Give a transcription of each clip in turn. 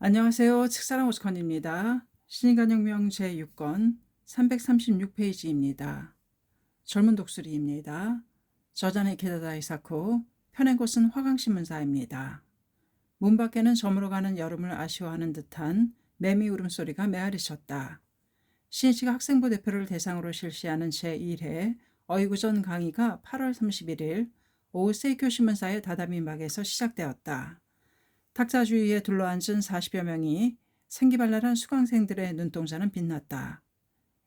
안녕하세요. 책사랑 오스컨입니다. 신인간혁명 제6권 336페이지입니다. 젊은 독수리입니다. 저자는 게다다 이사쿠, 펴낸 곳은 화강신문사입니다. 문 밖에는 저물어 가는 여름을 아쉬워하는 듯한 매미 울음소리가 메아리쳤다. 신이치가 학생부 대표를 대상으로 실시하는 제1회 어이구전 강의가 8월 31일 오후 세이쿄 신문사의 다다미막에서 시작되었다. 탁자 주위에 둘러앉은 40여 명이 생기발랄한 수강생들의 눈동자는 빛났다.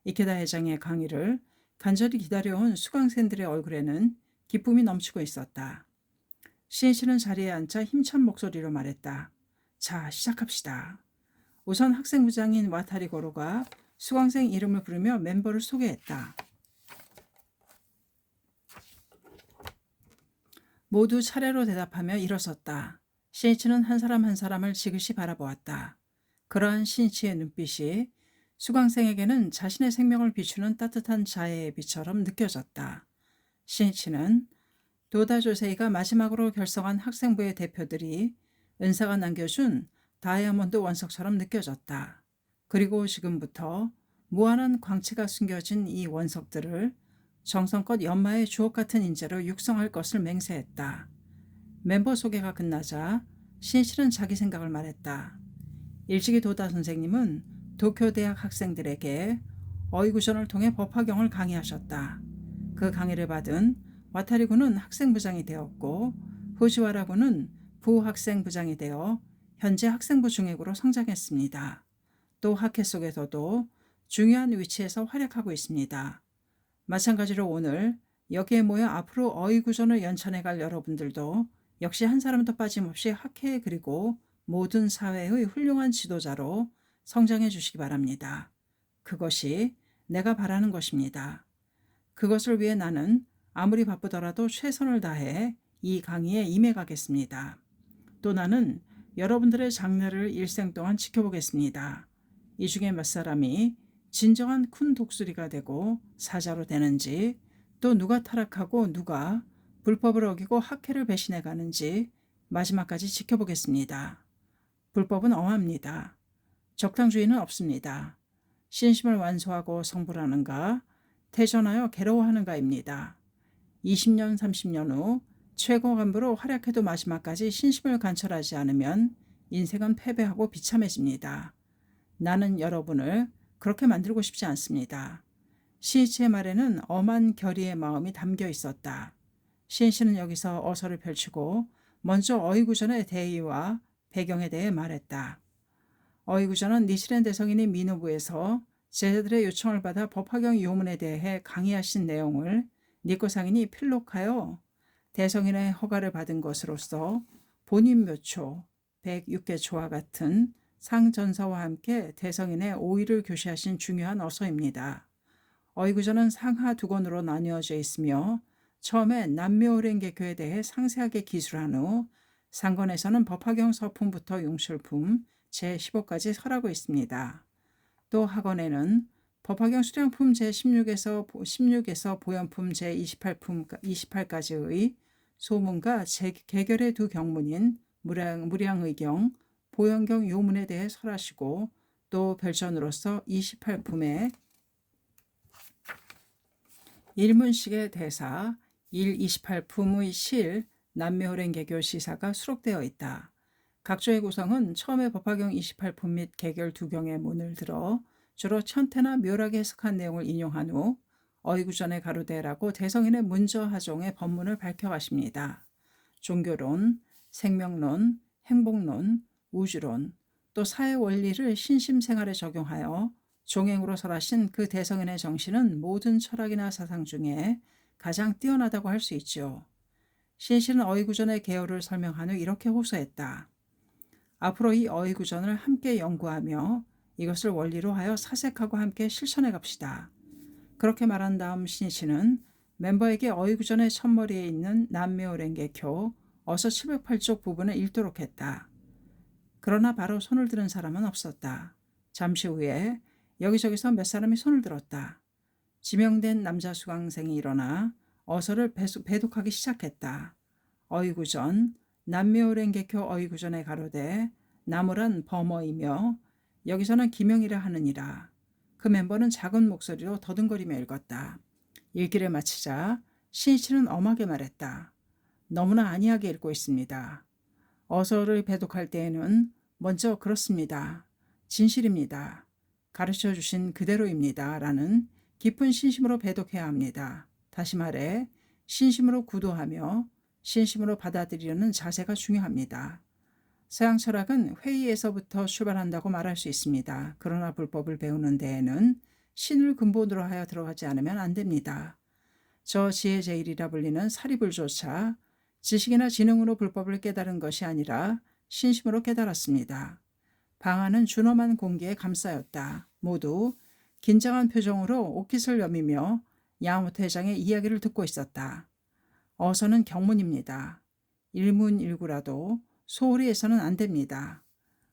이케다 회장의 강의를 간절히 기다려온 수강생들의 얼굴에는 기쁨이 넘치고 있었다. 시인씨는 자리에 앉아 힘찬 목소리로 말했다. 자, 시작합시다. 우선 학생부장인 와타리 고로가 수강생 이름을 부르며 멤버를 소개했다. 모두 차례로 대답하며 일어섰다. 신이치는 한 사람 한 사람을 지그시 바라보았다. 그러한 신이치의 눈빛이 수강생에게는 자신의 생명을 비추는 따뜻한 자애의 빛처럼 느껴졌다. 신이치는 도다 조세이가 마지막으로 결성한 학생부의 대표들이 은사가 남겨준 다이아몬드 원석처럼 느껴졌다. 그리고 지금부터 무한한 광채가 숨겨진 이 원석들을 정성껏 연마의 주옥 같은 인재로 육성할 것을 맹세했다. 멤버 소개가 끝나자 신이치는 자기 생각을 말했다. 일찍이 도다 선생님은 도쿄대학 학생들에게 어이구전을 통해 법화경을 강의하셨다. 그 강의를 받은 와타리군은 학생부장이 되었고 후지와라군은 부학생부장이 되어 현재 학생부 중액으로 성장했습니다. 또 학회 속에서도 중요한 위치에서 활약하고 있습니다. 마찬가지로 오늘 여기에 모여 앞으로 어이구전을 연찬해갈 여러분들도 역시 한 사람도 빠짐없이 학회 그리고 모든 사회의 훌륭한 지도자로 성장해 주시기 바랍니다. 그것이 내가 바라는 것입니다. 그것을 위해 나는 아무리 바쁘더라도 최선을 다해 이 강의에 임해 가겠습니다. 또 나는 여러분들의 장래를 일생 동안 지켜보겠습니다. 이 중에 몇 사람이 진정한 큰 독수리가 되고 사자로 되는지, 또 누가 타락하고 누가 불법을 어기고 학회를 배신해 가는지 마지막까지 지켜보겠습니다. 불법은 엄합니다. 적당주의는 없습니다. 신심을 완수하고 성불하는가, 퇴전하여 괴로워하는가입니다. 20년, 30년 후 최고 간부로 활약해도 마지막까지 신심을 관철하지 않으면 인생은 패배하고 비참해집니다. 나는 여러분을 그렇게 만들고 싶지 않습니다. 신이치의 말에는 엄한 결의의 마음이 담겨 있었다. 신이치는 여기서 어서를 펼치고 먼저 어이구전의 대의와 배경에 대해 말했다. 어이구전은 니치렌 대성인이 미노부에서 제자들의 요청을 받아 법화경 요문에 대해 강의하신 내용을 니코 상인이 필록하여 대성인의 허가를 받은 것으로서 본인 묘초, 106개초와 같은 상전서와 함께 대성인의 오의를 교시하신 중요한 어서입니다. 어이구전은 상하 두 권으로 나뉘어져 있으며 처음에 남묘오랭개교에 대해 상세하게 기술한 후 상권에서는 법화경 서품부터 용술품 제15까지 설하고 있습니다. 또 학원에는 법화경 수령품 제16에서 보연품 제28까지의 소문과 개결의 두 경문인 무량의경, 보연경 요문에 대해 설하시고 또 별전으로서 28품에 일문식의 대사, 28품의 실, 남묘호랭개교 시사가 수록되어 있다. 각조의 구성은 처음에 법화경 28품 및 개결 두 경의 문을 들어 주로 천태나 묘하게 해석한 내용을 인용한 후 어이구전의 가로대라고 대성인의 문저하종의 법문을 밝혀가십니다. 종교론, 생명론, 행복론, 우주론, 또 사회 원리를 신심생활에 적용하여 종행으로 설하신 그 대성인의 정신은 모든 철학이나 사상 중에 가장 뛰어나다고 할 수 있죠. 신실은 어이구전의 개요를 설명한 후 이렇게 호소했다. 앞으로 이 어이구전을 함께 연구하며 이것을 원리로 하여 사색하고 함께 실천해 갑시다. 그렇게 말한 다음 신이치는 멤버에게 어이구전의 첫머리에 있는 남묘오랭개교 어서 708쪽 부분을 읽도록 했다. 그러나 바로 손을 드는 사람은 없었다. 잠시 후에 여기저기서 몇 사람이 손을 들었다. 지명된 남자 수강생이 일어나 어서를 배독하기 시작했다. 어이구전, 남묘오랭개교 어이구전의 가로대, 나무란 범어이며 여기서는 기명이라 하느니라. 그 멤버는 작은 목소리로 더듬거리며 읽었다. 읽기를 마치자 신이치는 엄하게 말했다. 너무나 안이하게 읽고 있습니다. 어서를 배독할 때에는 먼저 그렇습니다. 진실입니다. 가르쳐 주신 그대로입니다. 라는 깊은 신심으로 배독해야 합니다. 다시 말해 신심으로 구도하며 신심으로 받아들이려는 자세가 중요합니다. 서양 철학은 회의에서부터 출발한다고 말할 수 있습니다. 그러나 불법을 배우는 데에는 신을 근본으로 하여 들어가지 않으면 안 됩니다. 저 지혜 제일이라 불리는 사리불조차 지식이나 지능으로 불법을 깨달은 것이 아니라 신심으로 깨달았습니다. 방 안은 준엄한 공기에 감싸였다. 모두 긴장한 표정으로 옷깃을 여미며 야마모토 회장의 이야기를 듣고 있었다. 어서는 경문입니다. 일문일구라도 소홀히 해서는 안 됩니다.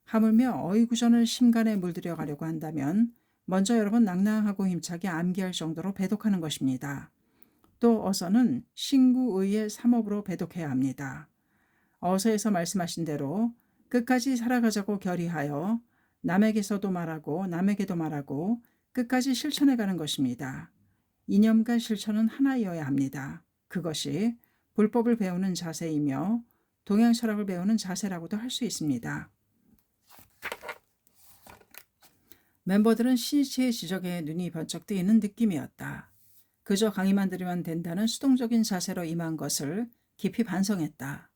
하물며 어이구전을 심간에 물들여 가려고 한다면 먼저 여러 번 낭낭하고 힘차게 암기할 정도로 배독하는 것입니다. 또 어서는 신구의의 삼업으로 배독해야 합니다. 어서에서 말씀하신 대로 끝까지 살아가자고 결의하여 남에게서도 말하고 남에게도 말하고 끝까지 실천해가는 것입니다. 이념과 실천은 하나이어야 합니다. 그것이 불법을 배우는 자세이며 동양 철학을 배우는 자세라고도 할 수 있습니다. 멤버들은 신이치의 지적에 눈이 번쩍 뜨이는 느낌이었다. 그저 강의만 들으면 된다는 수동적인 자세로 임한 것을 깊이 반성했다.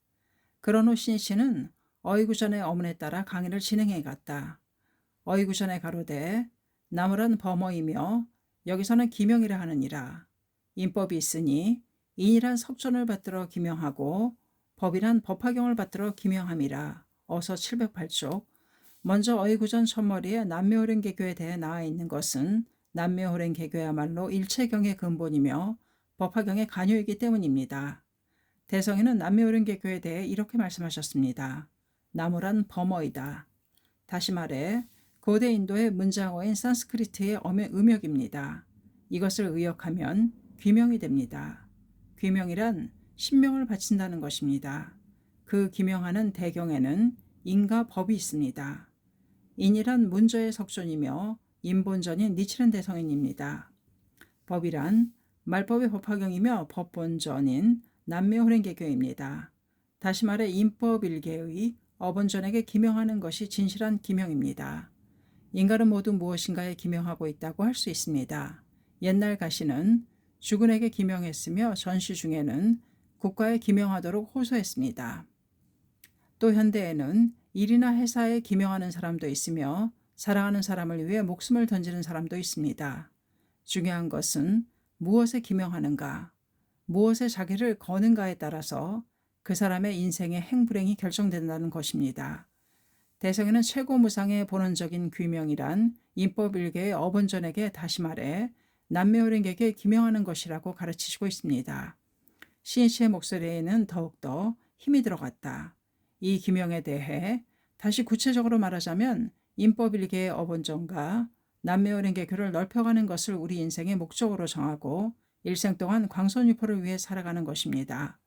그런 후 신이치는 어이구전의 어문에 따라 강의를 진행해 갔다. 어이구전에 가로되 나무란 범어이며 여기서는 기명이라 하느니라. 인법이 있으니 인이란 석존을 받들어 기명하고 법이란 법화경을 받들어 기명함이라. 어서 708쪽. 먼저 어이구전 첫머리에 남묘호랭개교에 대해 나와 있는 것은 남묘호랭개교야말로 일체경의 근본이며 법화경의 관요이기 때문입니다. 대성에는 남묘호랭개교에 대해 이렇게 말씀하셨습니다. 나무란 범어이다. 다시 말해 고대 인도의 문장어인 산스크리트의 음역입니다. 이것을 의역하면 귀명이 됩니다. 귀명이란 신명을 바친다는 것입니다. 그 귀명하는 대경에는 인과 법이 있습니다. 인이란 문저의 석존이며 인본전인 니치른 대성인입니다. 법이란 말법의 법화경이며 법본전인 남묘호랭개교입니다. 다시 말해 인법일계의 어본전에게 기명하는 것이 진실한 기명입니다. 인간은 모두 무엇인가에 기명하고 있다고 할 수 있습니다. 옛날 가시는 주군에게 기명했으며 전시 중에는 국가에 기명하도록 호소했습니다. 또 현대에는 일이나 회사에 기명하는 사람도 있으며 사랑하는 사람을 위해 목숨을 던지는 사람도 있습니다. 중요한 것은 무엇에 기명하는가, 무엇에 자기를 거는가에 따라서 그 사람의 인생의 행불행이 결정된다는 것입니다. 대성에는 최고무상의 본원적인 귀명이란 인법일계의 어본전에게 다시 말해 남묘호랭개에게 기명하는 것이라고 가르치시고 있습니다. 신이치의 목소리에는 더욱더 힘이 들어갔다. 이 기명에 대해 다시 구체적으로 말하자면 인법일계의 어본전과 남묘호랭개교를 넓혀가는 것을 우리 인생의 목적으로 정하고 일생 동안 광선유포를 위해 살아가는 것입니다.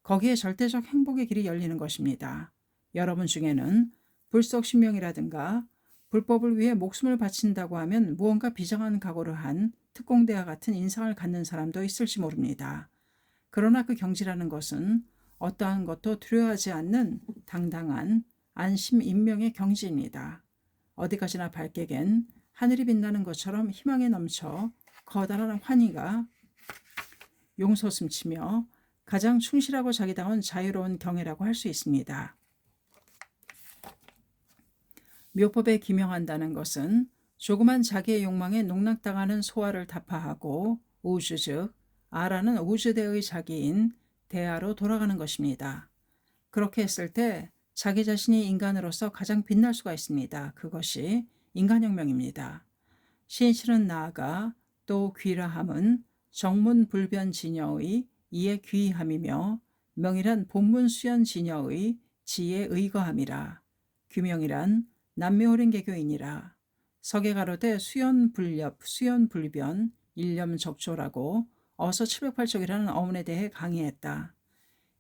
거기에 절대적 행복의 길이 열리는 것입니다. 여러분 중에는 불속신명이라든가 불법을 위해 목숨을 바친다고 하면 무언가 비장한 각오를 한 특공대와 같은 인상을 갖는 사람도 있을지 모릅니다. 그러나 그 경지라는 것은 어떠한 것도 두려워하지 않는 당당한 안심인명의 경지입니다. 어디까지나 밝게 갠 하늘이 빛나는 것처럼 희망에 넘쳐 커다란 환희가 용솟음치며 가장 충실하고 자기다운 자유로운 경애라고 할 수 있습니다. 묘법에 기명한다는 것은 조그만 자기의 욕망에 농락당하는 소아를 타파하고 우주 즉 아라는 우주대의 자기인 대아로 돌아가는 것입니다. 그렇게 했을 때 자기 자신이 인간으로서 가장 빛날 수가 있습니다. 그것이 인간혁명입니다. 신이치는 나아가 또 귀라함은 정문불변진여의 이에 귀함이며 명이란 본문수연진여의 지에 의거함이라. 귀명이란 남묘호랭개교이니라. 석에 가로되 수연불nhập, 수연불변, 일념적조라고 어서 708쪽이라는 어문에 대해 강의했다.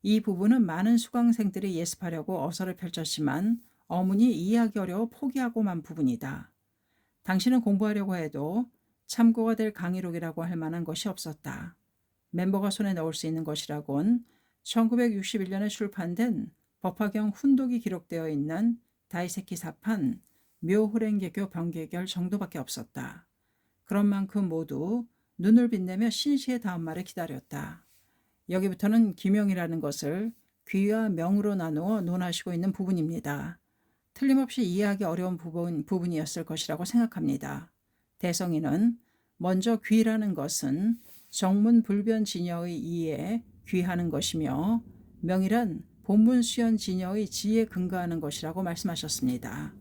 이 부분은 많은 수강생들이 예습하려고 어서를 펼쳤지만 어문이 이해하기 어려워 포기하고 만 부분이다. 당신은 공부하려고 해도 참고가 될 강의록이라고 할 만한 것이 없었다. 멤버가 손에 넣을 수 있는 것이라곤 1961년에 출판된 법화경 훈독이 기록되어 있는 다이세키 사판 묘호랭개교 병개결 정도밖에 없었다. 그런 만큼 모두 눈을 빛내며 신시의 다음 말을 기다렸다. 여기부터는 기명이라는 것을 귀와 명으로 나누어 논하시고 있는 부분입니다. 틀림없이 이해하기 어려운 부분이었을 것이라고 생각합니다. 대성이는 먼저 귀라는 것은 정문 불변 진여의 이에 귀하는 것이며 명이란 본문 수연 진여의 지에 근거하는 것이라고 말씀하셨습니다.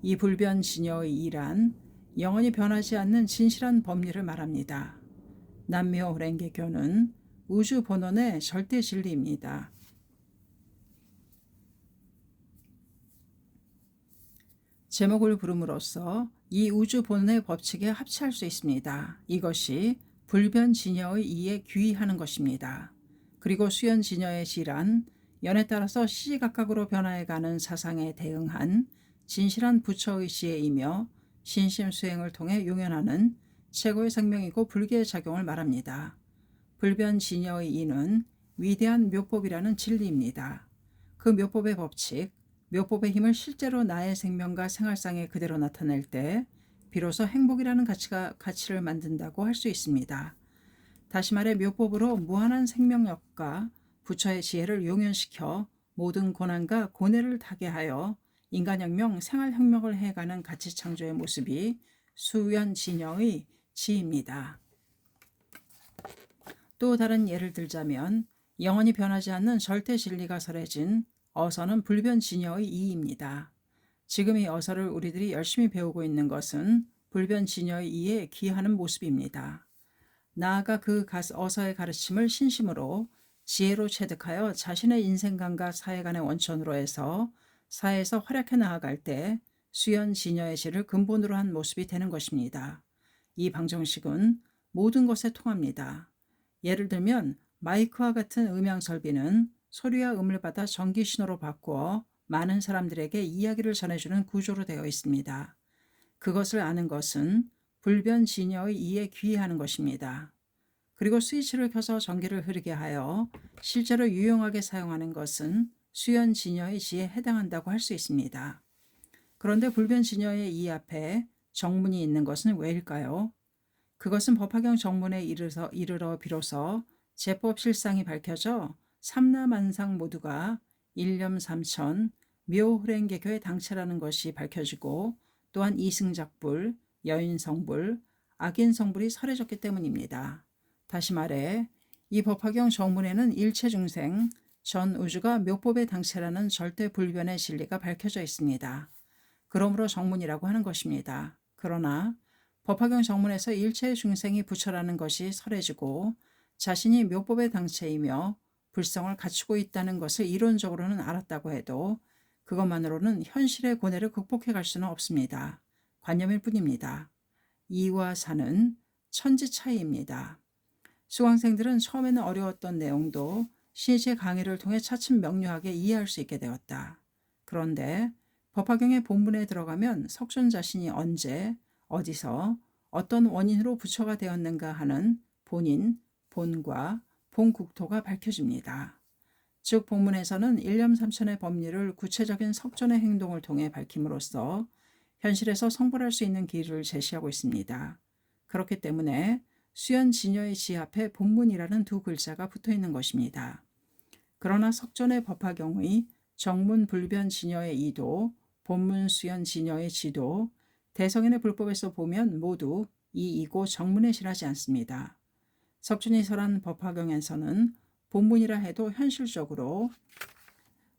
이 불변 진여의 이란 영원히 변하지 않는 진실한 법리를 말합니다. 남묘 랭개교는 우주 본원의 절대 진리입니다. 제목을 부름으로써 이 우주 본원의 법칙에 합치할 수 있습니다. 이것이 불변 진여의 이에 귀하는 것입니다. 그리고 수연 진여의 시란 연에 따라서 시시각각으로 변화해가는 사상에 대응한 진실한 부처의시에이며 신심수행을 통해 용연하는 최고의 생명이고 불계의 작용을 말합니다. 불변 진여의 이는 위대한 묘법이라는 진리입니다. 그 묘법의 법칙, 묘법의 힘을 실제로 나의 생명과 생활상에 그대로 나타낼 때 비로소 행복이라는 가치를 만든다고 할 수 있습니다. 다시 말해 묘법으로 무한한 생명력과 부처의 지혜를 용연시켜 모든 고난과 고뇌를 타게 하여 인간혁명, 생활혁명을 해가는 가치창조의 모습이 수연진여의 지입니다. 또 다른 예를 들자면 영원히 변하지 않는 절대 진리가 설해진 어서는 불변진여의 이입니다. 지금 이 어서를 우리들이 열심히 배우고 있는 것은 불변진여의 이에 기하는 모습입니다. 나아가 그 어서의 가르침을 신심으로 지혜로 체득하여 자신의 인생관과 사회관의 원천으로 해서 사회에서 활약해 나아갈 때 수연진여의 질을 근본으로 한 모습이 되는 것입니다. 이 방정식은 모든 것에 통합니다. 예를 들면 마이크와 같은 음향 설비는 소리와 음을 받아 전기 신호로 바꾸어 많은 사람들에게 이야기를 전해주는 구조로 되어 있습니다. 그것을 아는 것은 불변진여의 이에 귀하는 것입니다. 그리고 스위치를 켜서 전기를 흐르게 하여 실제로 유용하게 사용하는 것은 수연진여의 지에 해당한다고 할 수 있습니다. 그런데 불변진여의 이 앞에 정문이 있는 것은 왜일까요? 그것은 법화경 정문에 이르러 비로소 제법 실상이 밝혀져 삼라만상 모두가 일념삼천 묘호랭개교의 당체라는 것이 밝혀지고 또한 이승작불, 여인성불, 악인성불이 설해졌기 때문입니다. 다시 말해 이 법화경 정문에는 일체중생, 전 우주가 묘법의 당체라는 절대 불변의 진리가 밝혀져 있습니다. 그러므로 정문이라고 하는 것입니다. 그러나 법화경 정문에서 일체의 중생이 부처라는 것이 설해지고 자신이 묘법의 당체이며 불성을 갖추고 있다는 것을 이론적으로는 알았다고 해도 그것만으로는 현실의 고뇌를 극복해 갈 수는 없습니다. 관념일 뿐입니다. 이와 사는 천지 차이입니다. 수강생들은 처음에는 어려웠던 내용도 신시의 강의를 통해 차츰 명료하게 이해할 수 있게 되었다. 그런데 법화경의 본문에 들어가면 석존 자신이 언제, 어디서, 어떤 원인으로 부처가 되었는가 하는 본인, 본과 본국토가 밝혀집니다. 즉 본문에서는 일념삼천의 법리를 구체적인 석존의 행동을 통해 밝힘으로써 현실에서 성불할 수 있는 길을 제시하고 있습니다. 그렇기 때문에 수연진여의 지 앞에 본문이라는 두 글자가 붙어있는 것입니다. 그러나 석존의 법화경의 정문 불변 진여의 이도, 본문 수연 진여의 지도, 대성인의 불법에서 보면 모두 이이고 정문에 실하지 않습니다. 석존이 설한 법화경에서는 본문이라 해도 현실적으로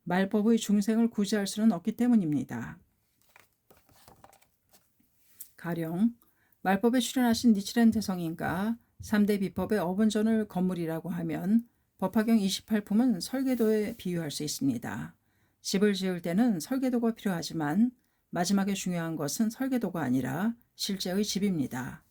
말법의 중생을 구제할 수는 없기 때문입니다. 가령 말법에 출연하신 니치렌 대성인과 3대 비법의 어분전을 건물이라고 하면 법화경 28품은 설계도에 비유할 수 있습니다. 집을 지을 때는 설계도가 필요하지만 마지막에 중요한 것은 설계도가 아니라 실제의 집입니다.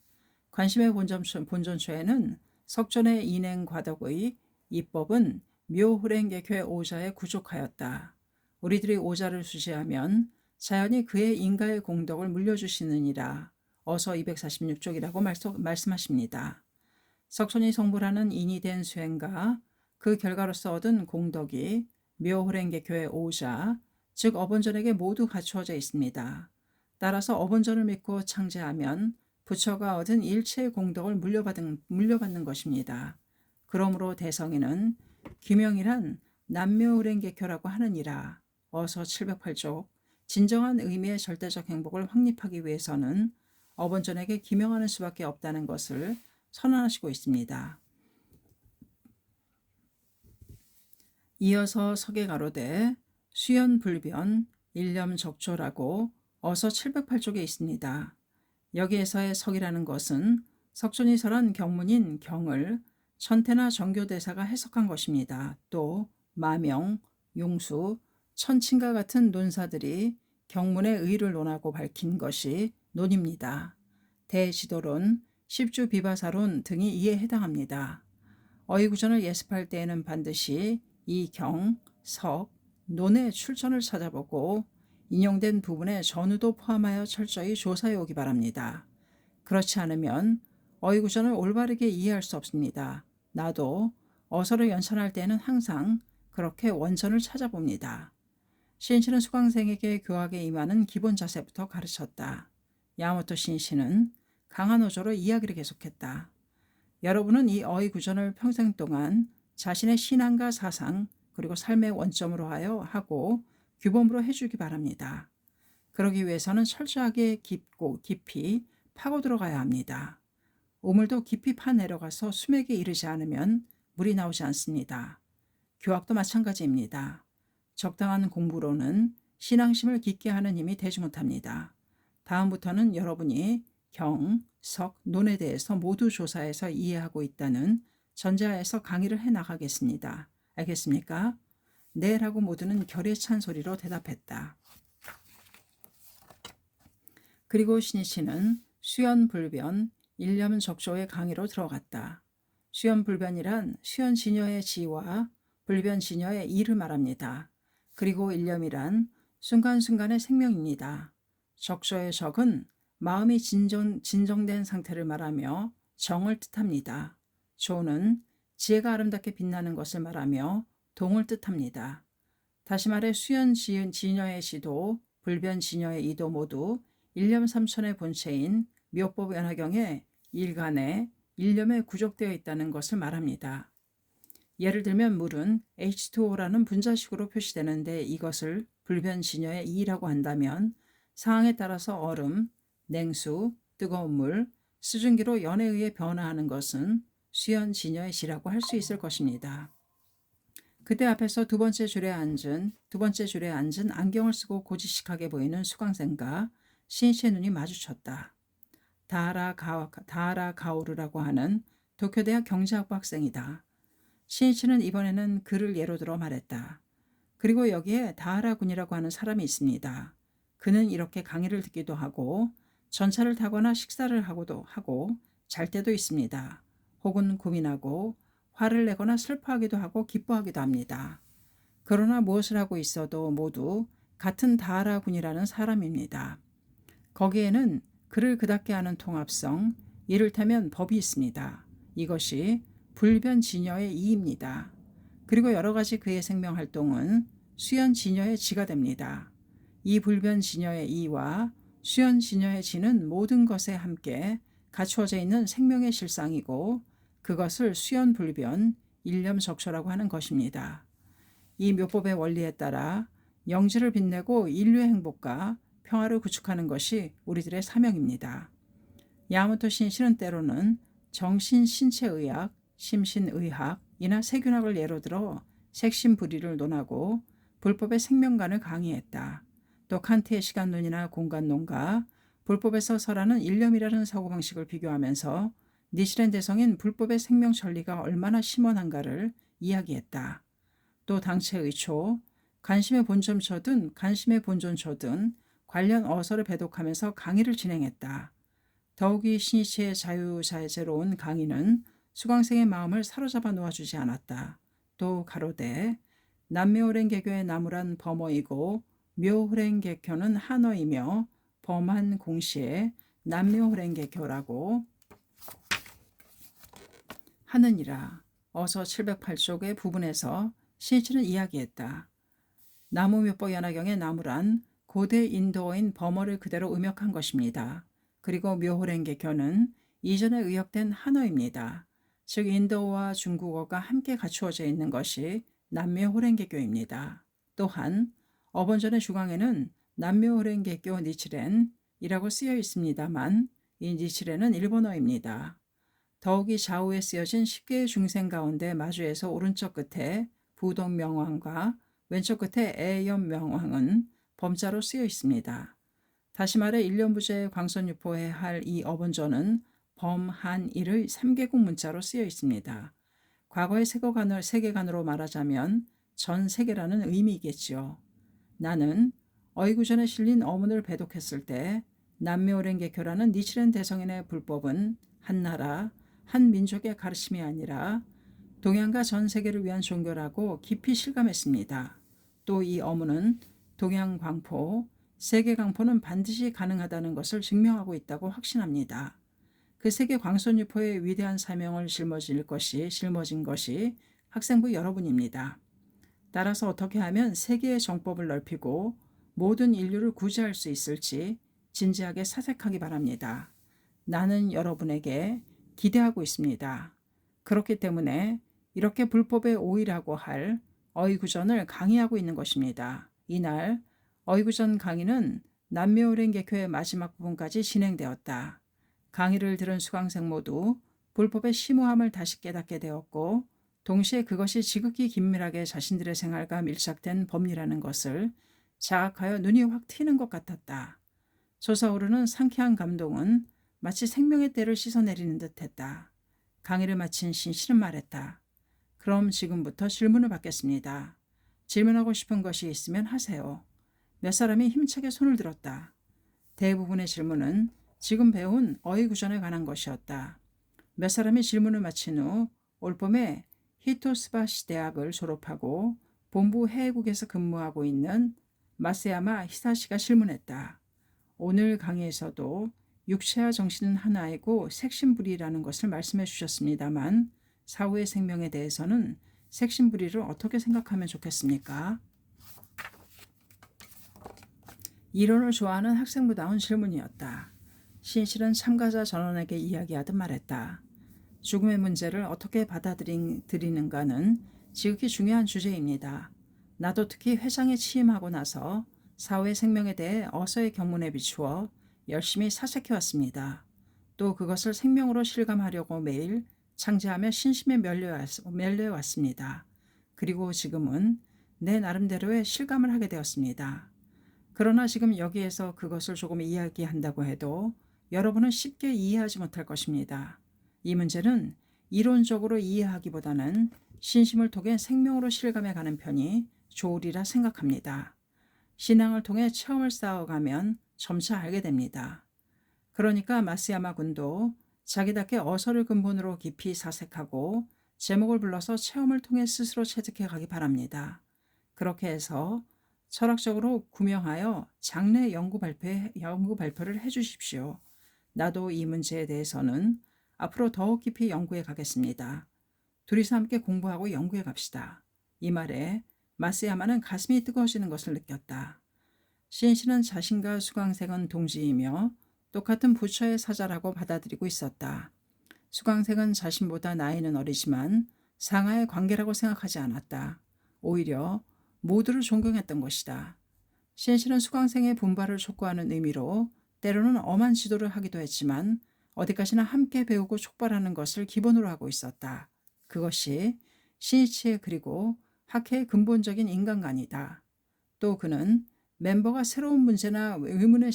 관심의 본전초에는 석존의 인행과덕의 이법은 묘호랭개교의 오자에 구족하였다. 우리들이 오자를 수시하면 자연히 그의 인가의 공덕을 물려주시느니라. 어서 246쪽이라고 말씀하십니다. 석촌이 성불하는 인이 된 수행가, 그 결과로서 얻은 공덕이 묘호랭개교의 오자, 즉 어본전에게 모두 갖추어져 있습니다. 따라서 어본전을 믿고 창제하면 부처가 얻은 일체의 공덕을 물려받는 것입니다. 그러므로 대성에는 귀명이란 남묘호랭개교라고 하느니라. 어서 708쪽. 진정한 의미의 절대적 행복을 확립하기 위해서는 어본전에게 기명하는 수밖에 없다는 것을 선언하시고 있습니다. 이어서 석에 가로되 수연불변 일념적조라고 어서 708쪽에 있습니다. 여기에서의 석이라는 것은 석존이 설한 경문인 경을 천태나 정교대사가 해석한 것입니다. 또 마명, 용수, 천친과 같은 논사들이 경문의 의의를 논하고 밝힌 것이 논입니다. 대지도론, 십주비바사론 등이 이에 해당합니다. 어휘구전을 예습할 때에는 반드시 이 경, 석, 논의 출처를 찾아보고 인용된 부분의 전후도 포함하여 철저히 조사해 오기 바랍니다. 그렇지 않으면 어휘구전을 올바르게 이해할 수 없습니다. 나도 어서를 연천할 때는 항상 그렇게 원천을 찾아봅니다. 신시는 수강생에게 교학에 임하는 기본 자세부터 가르쳤다. 야마토 신시는 강한 어조로 이야기를 계속했다. 여러분은 이 어휘구전을 평생 동안 자신의 신앙과 사상 그리고 삶의 원점으로 하고 규범으로 해주기 바랍니다. 그러기 위해서는 철저하게 깊이 파고 들어가야 합니다. 우물도 깊이 파 내려가서 수맥에 이르지 않으면 물이 나오지 않습니다. 교학도 마찬가지입니다. 적당한 공부로는 신앙심을 깊게 하는 힘이 되지 못합니다. 다음부터는 여러분이 경, 석, 논에 대해서 모두 조사해서 이해하고 있다는 전제하에서 강의를 해나가겠습니다. 알겠습니까? 네 라고 모두는 결에 찬 소리로 대답했다. 그리고 신이치는 수연불변 일념적조의 강의로 들어갔다. 수연불변이란 수연진여의 지와 불변진여의 이를 말합니다. 그리고 일념이란 순간순간의 생명입니다. 적조의 적은 마음이 진정된 상태를 말하며 정을 뜻합니다. 조는 지혜가 아름답게 빛나는 것을 말하며 동을 뜻합니다. 다시 말해 수연진여의 지도, 불변진여의 이도 모두 일념삼천의 본체인 묘법연화경의 일간에 일념에 구족되어 있다는 것을 말합니다. 예를 들면 물은 H2O라는 분자식으로 표시되는데 이것을 불변진여의 이라고 한다면 상황에 따라서 얼음, 냉수, 뜨거운 물, 수증기로 연에 의해 변화하는 것은 수연진여의 지라고 할 수 있을 것입니다. 그때 앞에서 두 번째 줄에 앉은 안경을 쓰고 고지식하게 보이는 수강생과 신이치의 눈이 마주쳤다. 다하라 가오르라고 하는 도쿄대학 경제학부 학생이다. 신이치는 이번에는 그를 예로 들어 말했다. 그리고 여기에 다하라 군이라고 하는 사람이 있습니다. 그는 이렇게 강의를 듣기도 하고 전차를 타거나 식사를 하고 잘 때도 있습니다. 혹은 고민하고 화를 내거나 슬퍼하기도 하고 기뻐하기도 합니다. 그러나 무엇을 하고 있어도 모두 같은 다하라 군이라는 사람입니다. 거기에는 그를 그답게 하는 통합성, 이를테면 법이 있습니다. 이것이 불변진여의 이입니다. 그리고 여러 가지 그의 생명활동은 수연진여의 지가 됩니다. 이 불변진여의 이와 수연진여의 지는 모든 것에 함께 갖추어져 있는 생명의 실상이고 그것을 수연불변, 일념적소라고 하는 것입니다. 이 묘법의 원리에 따라 영지를 빛내고 인류의 행복과 평화를 구축하는 것이 우리들의 사명입니다. 야마토 신시는 때로는 정신신체의학, 심신의학이나 세균학을 예로 들어 색신불의를 논하고 불법의 생명관을 강의했다. 또 칸트의 시간론이나 공간론과 불법에서 설하는 일념이라는 사고방식을 비교하면서 니시렌 대성인 불법의 생명 전리가 얼마나 심원한가를 이야기했다. 또 당체의초, 관심의 본전초든 관련 어서를 배독하면서 강의를 진행했다. 더욱이 신이치의 자유자재로운 강의는 수강생의 마음을 사로잡아 놓아주지 않았다. 또 가로되 남묘호랭개교의 나무란 범어이고 묘호랭개교는 한어이며 범한 공시에 남묘호랭개교라고 하느니라. 어서 708쪽의 부분에서 신이치는 이야기했다. 나무묘법연화경의 나무란 고대 인도어인 범어를 그대로 음역한 것입니다. 그리고 묘호랭개교는 이전에 의역된 한어입니다. 즉 인도어와 중국어가 함께 갖추어져 있는 것이 남묘호랭개교입니다. 또한 어번전의 주강에는 남묘호랭개교 니치렌이라고 쓰여 있습니다만 이 니치렌은 일본어입니다. 더욱이 좌우에 쓰여진 10개의 중생 가운데 마주에서 오른쪽 끝에 부동명왕과 왼쪽 끝에 애염명왕은 범자로 쓰여 있습니다. 다시 말해 일련부제의 광선유포에 할 이 어번전은 범한일의 3개국 문자로 쓰여 있습니다. 과거의 세계관으로 말하자면 전 세계라는 의미이겠지요. 나는 어이구전에 실린 어문을 배독했을 때 남묘호랭개교라는 니치렌 대성인의 불법은 한 나라, 한 민족의 가르침이 아니라 동양과 전 세계를 위한 종교라고 깊이 실감했습니다. 또 이 어문은 동양 광포, 세계 광포는 반드시 가능하다는 것을 증명하고 있다고 확신합니다. 그 세계 광선유포의 위대한 사명을 짊어진 것이 학생부 여러분입니다. 따라서 어떻게 하면 세계의 정법을 넓히고 모든 인류를 구제할 수 있을지 진지하게 사색하기 바랍니다. 나는 여러분에게 기대하고 있습니다. 그렇기 때문에 이렇게 불법에 오이라고 할 어이구전을 강의하고 있는 것입니다. 이날 어이구전 강의는 남묘호랭개교의 마지막 부분까지 진행되었다. 강의를 들은 수강생 모두 불법의 심오함을 다시 깨닫게 되었고 동시에 그것이 지극히 긴밀하게 자신들의 생활과 밀착된 법리라는 것을 자각하여 눈이 확 트이는 것 같았다. 솟아오르는 상쾌한 감동은 마치 생명의 때를 씻어내리는 듯했다. 강의를 마친 신씨는 말했다. 그럼 지금부터 질문을 받겠습니다. 질문하고 싶은 것이 있으면 하세요. 몇 사람이 힘차게 손을 들었다. 대부분의 질문은 지금 배운 어휘구전에 관한 것이었다. 몇 사람이 질문을 마친 후 올봄에 히토스바시 대학을 졸업하고 본부 해외국에서 근무하고 있는 마세야마 히사시가 질문했다. 오늘 강의에서도 육체와 정신은 하나이고 색신불이라는 것을 말씀해 주셨습니다만 사후의 생명에 대해서는 색신불이를 어떻게 생각하면 좋겠습니까? 이론을 좋아하는 학생부다운 질문이었다. 신실은 참가자 전원에게 이야기하듯 말했다. 죽음의 문제를 어떻게 받아들이는가는 지극히 중요한 주제입니다. 나도 특히 회장에 취임하고 나서 사후의 생명에 대해 어서의 경문에 비추어 열심히 사색해왔습니다. 또 그것을 생명으로 실감하려고 매일 창제하며 신심에 멸려왔습니다. 그리고 지금은 내 나름대로의 실감을 하게 되었습니다. 그러나 지금 여기에서 그것을 조금 이야기한다고 해도 여러분은 쉽게 이해하지 못할 것입니다. 이 문제는 이론적으로 이해하기보다는 신심을 통해 생명으로 실감해가는 편이 좋으리라 생각합니다. 신앙을 통해 체험을 쌓아가면 점차 알게 됩니다. 그러니까 마스야마 군도 자기답게 어서를 근본으로 깊이 사색하고 제목을 불러서 체험을 통해 스스로 체득해 가기 바랍니다. 그렇게 해서 철학적으로 구명하여 장래 연구 발표를 해주십시오. 나도 이 문제에 대해서는 앞으로 더욱 깊이 연구해 가겠습니다. 둘이서 함께 공부하고 연구해 갑시다. 이 말에 마스야마는 가슴이 뜨거워지는 것을 느꼈다. 신씨는 자신과 수강생은 동지이며 똑같은 부처의 사자라고 받아들이고 있었다. 수강생은 자신보다 나이는 어리지만 상하의 관계라고 생각하지 않았다. 오히려 모두를 존경했던 것이다. 신씨는 수강생의 분발을 촉구하는 의미로 때로는 엄한 지도를 하기도 했지만 어디까지나 함께 배우고 촉발하는 것을 기본으로 하고 있었다. 그것이 신이치의 그리고 학회의 근본적인 인간관이다. 또 그는 멤버가 새로운 문제나 의문에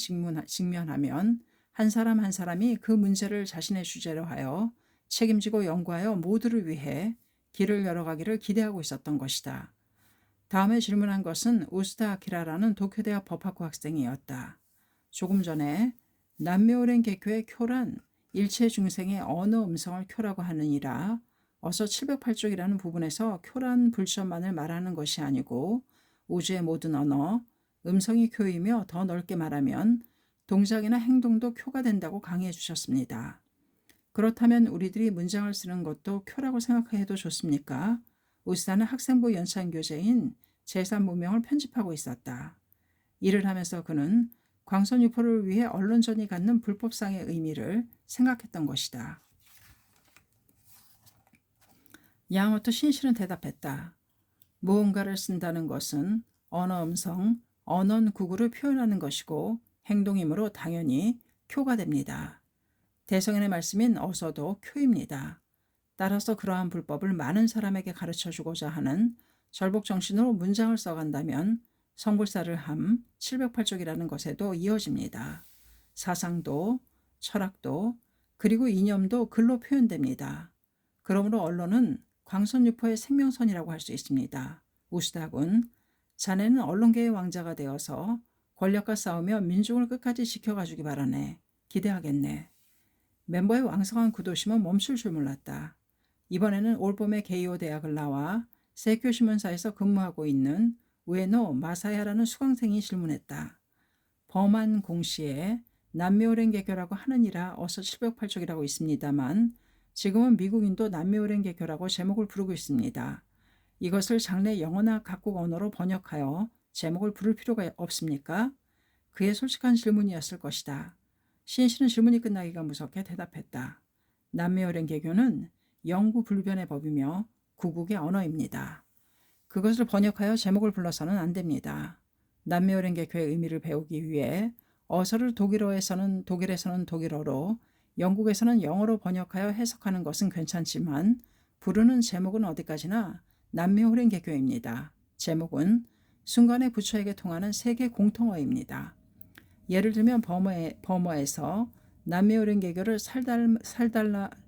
직면하면 한 사람 한 사람이 그 문제를 자신의 주제로 하여 책임지고 연구하여 모두를 위해 길을 열어가기를 기대하고 있었던 것이다. 다음에 질문한 것은 우스다 아키라라는 도쿄대학 법학부 학생이었다. 조금 전에 남묘호랭개교의 쿄란 일체 중생의 언어 음성을 쿄라고 하느니라 어서 708쪽이라는 부분에서 쿄란 불천만을 말하는 것이 아니고 우주의 모든 언어, 음성이 쿄이며 더 넓게 말하면 동작이나 행동도 쿄가 된다고 강의해 주셨습니다. 그렇다면 우리들이 문장을 쓰는 것도 쿄라고 생각해도 좋습니까? 우스다는 학생부 연찬교재인 제3문명을 편집하고 있었다. 일을 하면서 그는 광선유포를 위해 언론전이 갖는 불법상의 의미를 생각했던 것이다. 야마토 신실은 대답했다. 무언가를 쓴다는 것은 언어 음성, 언언 구구를 표현하는 것이고 행동이므로 당연히 쿄가 됩니다. 대성인의 말씀인 어서도 쿄입니다. 따라서 그러한 불법을 많은 사람에게 가르쳐주고자 하는 절복 정신으로 문장을 써간다면 성불사를 함 708쪽이라는 것에도 이어집니다. 사상도, 철학도, 그리고 이념도 글로 표현됩니다. 그러므로 언론은 광선유포의 생명선이라고 할 수 있습니다. 우스닥은 자네는 언론계의 왕자가 되어서 권력과 싸우며 민중을 끝까지 지켜가주기 바라네. 기대하겠네. 멤버의 왕성한 구도심은 멈출 줄 몰랐다. 이번에는 올봄에 게이오 대학을 나와 세쿄 신문사에서 근무하고 있는 우에노 마사야라는 수강생이 질문했다. 범한 공시에 남미오랜 개교라고 하느니라 어서 708쪽이라고 있습니다만 지금은 미국인도 남미오랜 개교라고 제목을 부르고 있습니다. 이것을 장래 영어나 각국 언어로 번역하여 제목을 부를 필요가 없습니까? 그의 솔직한 질문이었을 것이다. 신씨는 질문이 끝나기가 무섭게 대답했다. 남미오랜 개교는 영구 불변의 법이며 구국의 언어입니다. 그것을 번역하여 제목을 불러서는 안 됩니다. 남미오랜 개교의 의미를 배우기 위해 어서를 독일에서는 독일어로, 영국에서는 영어로 번역하여 해석하는 것은 괜찮지만 부르는 제목은 어디까지나 남미오랜 개교입니다. 제목은 순간의 부처에게 통하는 세계 공통어입니다. 예를 들면 버머에서 남미오랜 개교를 살달마,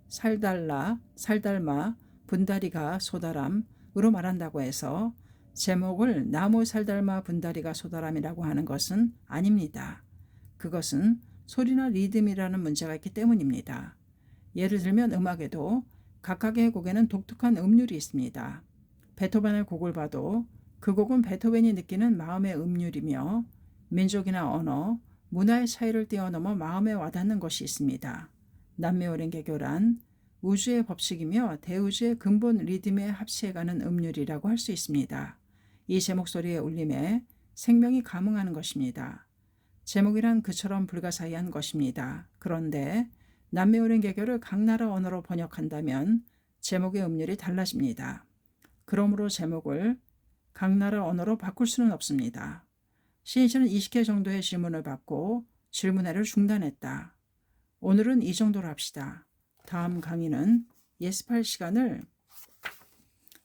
분다리가 소다람으로 말한다고 해서 제목을 나무 살달마 분다리가 소다람이라고 하는 것은 아닙니다. 그것은 소리나 리듬이라는 문제가 있기 때문입니다. 예를 들면 음악에도 각각의 곡에는 독특한 음률이 있습니다. 베토벤의 곡을 봐도 그 곡은 베토벤이 느끼는 마음의 음률이며 민족이나 언어, 문화의 차이를 뛰어넘어 마음에 와닿는 것이 있습니다. 남미오랜 개교란 우주의 법칙이며 대우주의 근본 리듬에 합치해가는 음률이라고 할 수 있습니다. 이 제목 소리의 울림에 생명이 감응하는 것입니다. 제목이란 그처럼 불가사의한 것입니다. 그런데 남미오랜 개교를 각 나라 언어로 번역한다면 제목의 음률이 달라집니다. 그러므로 제목을 각 나라 언어로 바꿀 수는 없습니다. 신이치는 20개 정도의 질문을 받고 질문회를 중단했다. 오늘은 이 정도로 합시다. 다음 강의는 예습할 시간을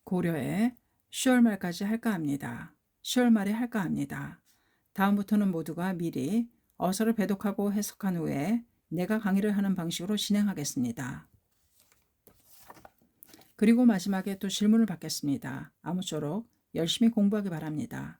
고려해 10월 말까지 할까 합니다. 10월 말에 할까 합니다. 다음부터는 모두가 미리 어서를 배독하고 해석한 후에 내가 강의를 하는 방식으로 진행하겠습니다. 그리고 마지막에 또 질문을 받겠습니다. 아무쪼록 열심히 공부하기 바랍니다.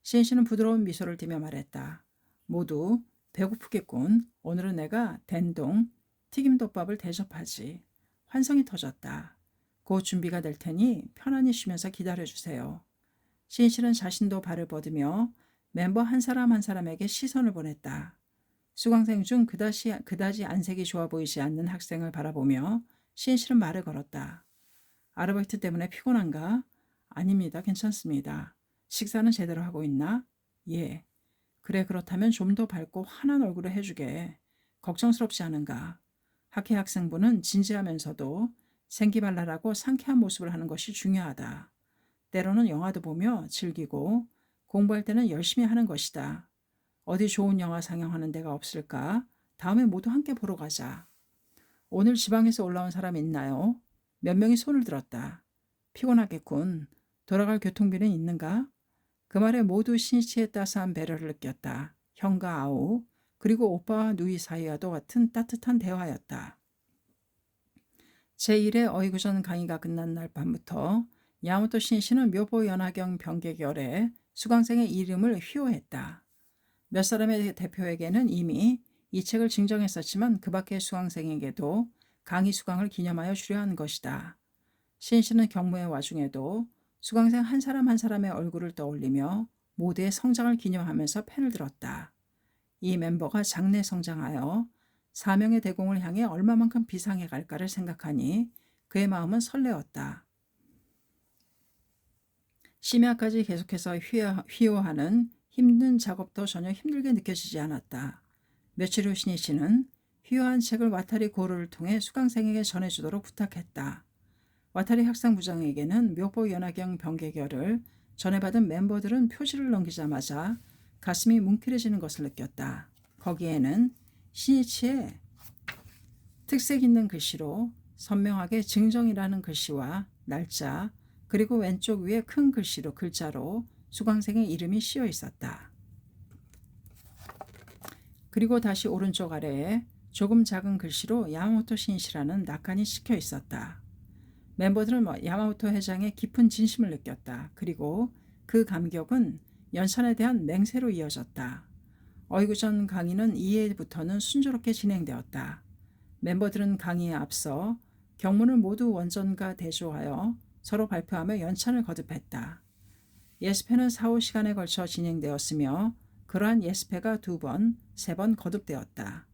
신씨는 부드러운 미소를 띠며 말했다. 모두 배고프겠군. 오늘은 내가 된동 튀김덮밥을 대접하지. 환성이 터졌다. 곧 준비가 될 테니 편안히 쉬면서 기다려주세요. 신씨는 자신도 발을 뻗으며 멤버 한 사람 한 사람에게 시선을 보냈다. 수강생 중 그다지 안색이 좋아 보이지 않는 학생을 바라보며 신씨는 말을 걸었다. 아르바이트 때문에 피곤한가? 아닙니다. 괜찮습니다. 식사는 제대로 하고 있나? 예. 그래 그렇다면 좀 더 밝고 환한 얼굴을 해주게. 걱정스럽지 않은가? 학회 학생부는 진지하면서도 생기발랄하고 상쾌한 모습을 하는 것이 중요하다. 때로는 영화도 보며 즐기고 공부할 때는 열심히 하는 것이다. 어디 좋은 영화 상영하는 데가 없을까? 다음에 모두 함께 보러 가자. 오늘 지방에서 올라온 사람 있나요? 몇 명이 손을 들었다. 피곤하겠군. 돌아갈 교통비는 있는가? 그 말에 모두 신씨의 따스한 배려를 느꼈다. 형과 아우, 그리고 오빠와 누이 사이와도 같은 따뜻한 대화였다. 제1회 어이구전 강의가 끝난 날 밤부터 야마토 신씨는 묘보 연화경 병계결에 수강생의 이름을 휘호했다. 몇 사람의 대표에게는 이미 이 책을 증정했었지만 그 밖의 수강생에게도 강의 수강을 기념하여 주려 한 것이다. 신씨는 경무의 와중에도 수강생 한 사람 한 사람의 얼굴을 떠올리며 모두의 성장을 기념하면서 펜을 들었다. 이 멤버가 장래 성장하여 사명의 대공을 향해 얼마만큼 비상해 갈까를 생각하니 그의 마음은 설레었다. 심야까지 계속해서 휘호하는 힘든 작업도 전혀 힘들게 느껴지지 않았다. 며칠 후 신이치는 휘호한 책을 와타리 고르를 통해 수강생에게 전해주도록 부탁했다. 와타리 학생부장에게는 묘보 연화경 병개결을 전해받은 멤버들은 표지를 넘기자마자 가슴이 뭉클해지는 것을 느꼈다. 거기에는 신이치의 특색 있는 글씨로 선명하게 증정이라는 글씨와 날짜, 그리고 왼쪽 위에 큰 글자로 수강생의 이름이 씌어 있었다. 그리고 다시 오른쪽 아래에 조금 작은 글씨로 야마모토 신이치라는 낙관이 찍혀 있었다. 멤버들은 야마모토 회장의 깊은 진심을 느꼈다. 그리고 그 감격은 연찬에 대한 맹세로 이어졌다. 어이구전 강의는 2회부터는 순조롭게 진행되었다. 멤버들은 강의에 앞서 경문을 모두 원전과 대조하여 서로 발표하며 연찬을 거듭했다. 예습회는 4~5시간에 걸쳐 진행되었으며 그러한 예습회가 2번, 3번 거듭되었다.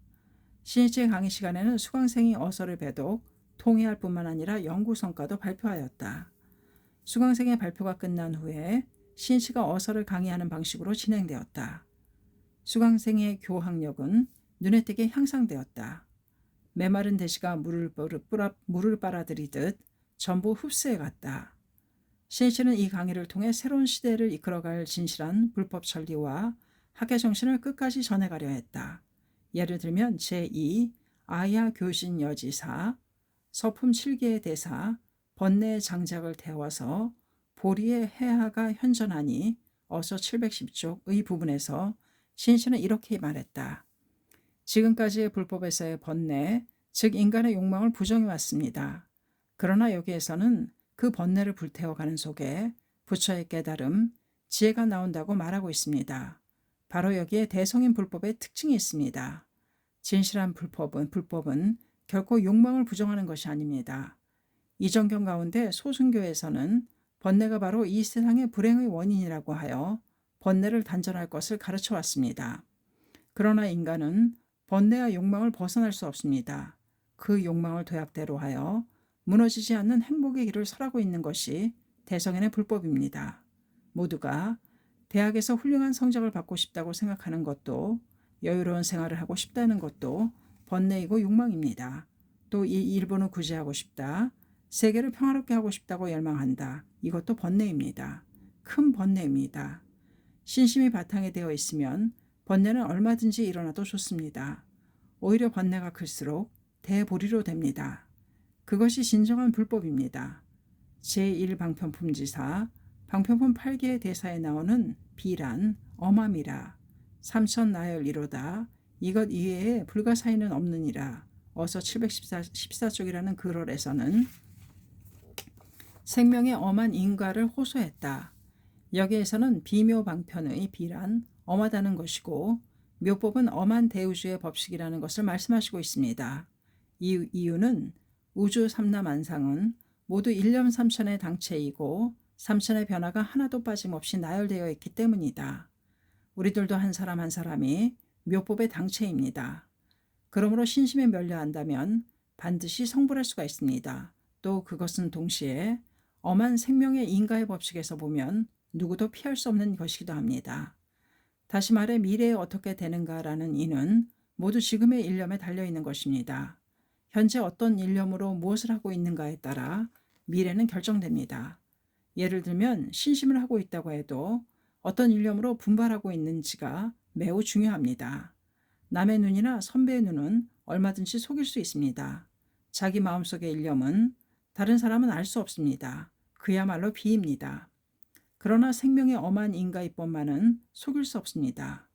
신이치의 강의 시간에는 수강생이 어서를 배독, 통해할 뿐만 아니라 연구 성과도 발표하였다. 수강생의 발표가 끝난 후에 신이치가 어서를 강의하는 방식으로 진행되었다. 수강생의 교학력은 눈에 띄게 향상되었다. 메마른 대시가 물을 빨아들이듯 전부 흡수해 갔다. 신이치는 이 강의를 통해 새로운 시대를 이끌어갈 진실한 불법 천리와 학계 정신을 끝까지 전해가려 했다. 예를 들면 제2 아야 교신 여지사, 서품 7개의 대사, 번뇌의 장작을 태워서 보리의 해하가 현전하니 어서 710쪽의 부분에서 신이치는 이렇게 말했다. 지금까지의 불법에서의 번뇌, 즉 인간의 욕망을 부정해왔습니다. 그러나 여기에서는 그 번뇌를 불태워가는 속에 부처의 깨달음, 지혜가 나온다고 말하고 있습니다. 바로 여기에 대성인 불법의 특징이 있습니다. 진실한 불법은 결코 욕망을 부정하는 것이 아닙니다. 이정경 가운데 소승교에서는 번뇌가 바로 이 세상의 불행의 원인이라고 하여 번뇌를 단절할 것을 가르쳐 왔습니다. 그러나 인간은 번뇌와 욕망을 벗어날 수 없습니다. 그 욕망을 도약대로 하여 무너지지 않는 행복의 길을 설하고 있는 것이 대성인의 불법입니다. 모두가 대학에서 훌륭한 성적을 받고 싶다고 생각하는 것도, 여유로운 생활을 하고 싶다는 것도 번뇌이고 욕망입니다. 또 이 일본을 구제하고 싶다, 세계를 평화롭게 하고 싶다고 열망한다. 이것도 번뇌입니다. 큰 번뇌입니다. 신심이 바탕에 되어 있으면 번뇌는 얼마든지 일어나도 좋습니다. 오히려 번뇌가 클수록 대보리로 됩니다. 그것이 진정한 불법입니다. 제1방편품지사, 방편품 8개의 대사에 나오는 비란, 엄함이라, 삼천나열이로다, 이것 이외에 불가사의는 없느니라, 어서 714쪽이라는 글월에서는 생명의 엄한 인과를 호소했다. 여기에서는 비묘방편의 비란, 엄하다는 것이고 묘법은 엄한 대우주의 법칙이라는 것을 말씀하시고 있습니다. 이 이유는 우주 삼라만상은 모두 일념 삼천의 당체이고 삼천의 변화가 하나도 빠짐없이 나열되어 있기 때문이다. 우리들도 한 사람 한 사람이 묘법의 당체입니다. 그러므로 신심에 면려한다면 반드시 성불할 수가 있습니다. 또 그것은 동시에 엄한 생명의 인과의 법칙에서 보면 누구도 피할 수 없는 것이기도 합니다. 다시 말해 미래에 어떻게 되는가라는 이는 모두 지금의 일념에 달려있는 것입니다. 현재 어떤 일념으로 무엇을 하고 있는가에 따라 미래는 결정됩니다. 예를 들면 신심을 하고 있다고 해도 어떤 일념으로 분발하고 있는지가 매우 중요합니다. 남의 눈이나 선배의 눈은 얼마든지 속일 수 있습니다. 자기 마음속의 일념은 다른 사람은 알 수 없습니다. 그야말로 비입니다. 그러나 생명의 엄한 인과입법만은 속일 수 없습니다.